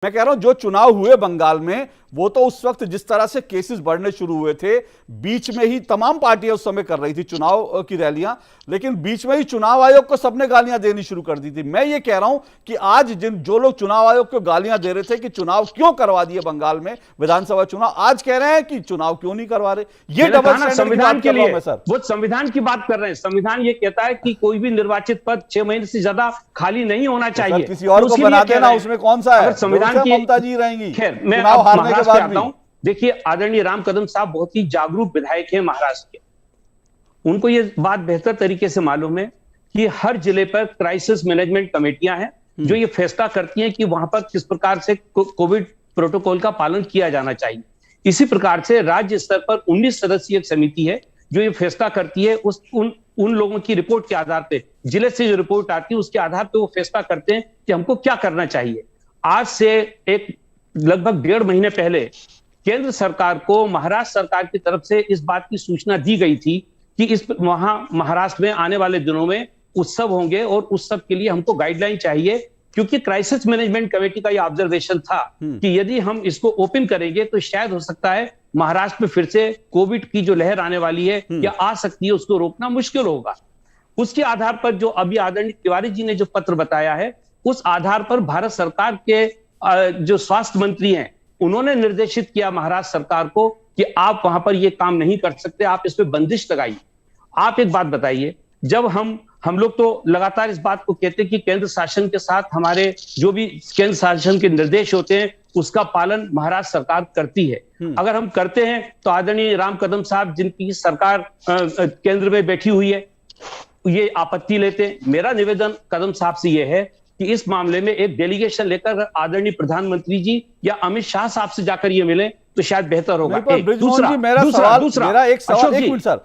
मैं कह रहा हूं जो चुनाव हुए बंगाल में वो तो उस वक्त जिस तरह से केसेस बढ़ने शुरू हुए थे, बीच में ही तमाम पार्टियां उस समय कर रही थी चुनाव की रैलियां, लेकिन बीच में ही चुनाव आयोग को सबने गालियां देनी शुरू कर दी थी। मैं ये कह रहा हूं कि आज जो लोग चुनाव आयोग को गालियां दे रहे थे कि चुनाव क्यों करवा दिए बंगाल में विधानसभा चुनाव, आज कह रहे हैं कि चुनाव क्यों नहीं करवा रहे। ये डबल स्टैंडर्ड संविधान के लिए सर, वो संविधान की बात कर रहे हैं। संविधान ये कहता है कि कोई भी निर्वाचित पद 6 महीने से ज्यादा खाली नहीं होना चाहिए। किसी और को बना देना, उसमें कौन सा है? संविधान की ममता जी रहेंगी। खैर, मैं चुनाव हारने के बाद भी देखिए, आदरणीय राम कदम साहब बहुत ही जागरूक विधायक हैं महाराष्ट्र के। उनको ये बात बेहतर तरीके से मालूम है कि हर जिले पर क्राइसिस मैनेजमेंट कमेटियां हैं जो ये फैसला करती हैं कि वहां पर किस प्रकार से कोविड प्रोटोकॉल का पालन किया जाना चाहिए। इसी प्रकार से राज्य स्तर पर 19 सदस्यीय एक समिति है जो ये फैसला करती है। उन लोगों की रिपोर्ट के आधार पे, जिले से जो रिपोर्ट आती है उसके आधार पे वो फैसला करते हैं कि हमको क्या करना चाहिए। आज से एक लगभग 1.5 महीने पहले केंद्र सरकार को महाराष्ट्र सरकार की तरफ से इस बात की सूचना दी गई थी कि वहां महाराष्ट्र में आने वाले दिनों में उत्सव होंगे और उत्सव के लिए हमको गाइडलाइन चाहिए, क्योंकि क्राइसिस मैनेजमेंट कमेटी का यह ऑब्जर्वेशन था कि यदि हम इसको ओपन करेंगे तो शायद हो सकता है महाराष्ट्र में फिर से कोविड की जो लहर आने वाली है या आ सकती है, उसको रोकना मुश्किल होगा। उसके आधार पर जो अभी आदरणीय तिवारी जी ने जो पत्र बताया है, उस आधार पर भारत सरकार के जो स्वास्थ्य मंत्री हैं उन्होंने निर्देशित किया महाराष्ट्र सरकार को कि आप वहां पर ये काम नहीं कर सकते, आप इस पे बंदिश लगाइए। आप एक बात बताइए, जब हम लोग तो लगातार इस बात को कहते हैं कि केंद्र शासन के साथ हमारे जो भी केंद्र शासन के निर्देश होते हैं उसका पालन महाराष्ट्र सरकार करती है। अगर हम करते हैं तो आदरणीय राम कदम साहब जिनकी सरकार केंद्र में बैठी हुई है ये आपत्ति लेते हैं। मेरा निवेदन कदम साहब से यह है कि इस मामले में एक डेलीगेशन लेकर आदरणीय प्रधानमंत्री जी या अमित शाह साहब से जाकर ये मिले तो शायद बेहतर होगा। दूसरा एक सवाल, एक मिनट सर,